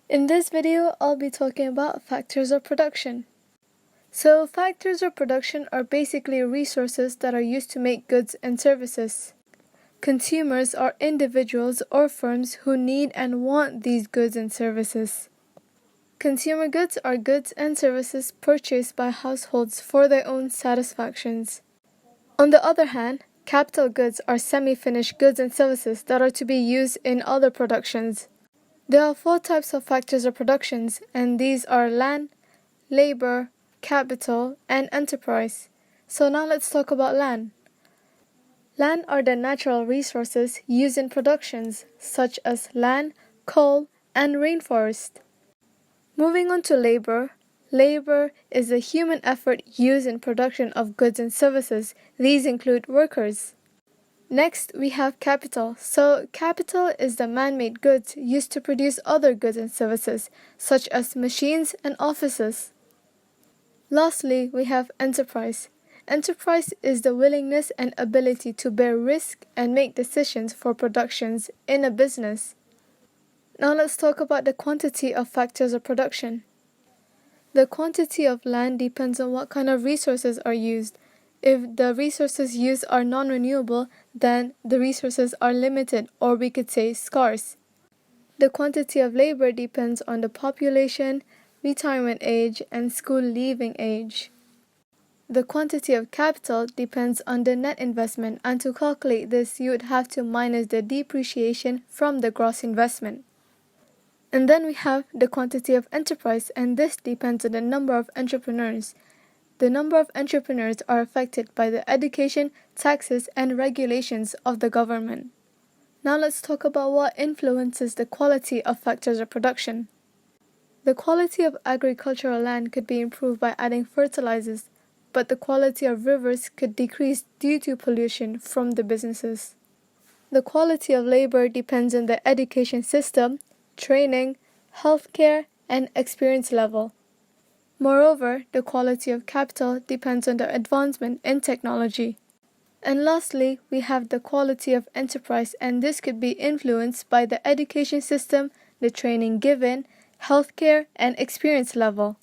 In this video, I'll be talking about factors of production. So, factors of production are basically resources that are used to make goods and services. Consumers are individuals or firms who need and want these goods and services. Consumer goods are goods and services purchased by households for their own satisfactions. On the other hand, capital goods are semi-finished goods and services that are to be used in other productions. There are 4 types of factors of productions, and these are land, labor, capital, and enterprise. So now let's talk about land. Land are the natural resources used in productions, such as land, coal, and rainforest. Moving on to labor. Labor is the human effort used in production of goods and services. These include workers. Next, we have capital. So, capital is the man-made goods used to produce other goods and services, such as machines and offices. Lastly, we have enterprise. Enterprise is the willingness and ability to bear risk and make decisions for productions in a business. Now let's talk about the quantity of factors of production. The quantity of land depends on what kind of resources are used. If the resources used are non-renewable, then the resources are limited, or we could say scarce. The quantity of labor depends on the population, retirement age, and school leaving age. The quantity of capital depends on the net investment, and to calculate this, you would have to minus the depreciation from the gross investment. And then we have the quantity of enterprise, and this depends on the number of entrepreneurs. The number of entrepreneurs are affected by the education, taxes, and regulations of the government. Now let's talk about what influences the quality of factors of production. The quality of agricultural land could be improved by adding fertilizers, but the quality of rivers could decrease due to pollution from the businesses. The quality of labor depends on the education system, training, healthcare, and experience level. Moreover, the quality of capital depends on the advancement in technology. And lastly, we have the quality of enterprise, and this could be influenced by the education system, the training given, healthcare, and experience level.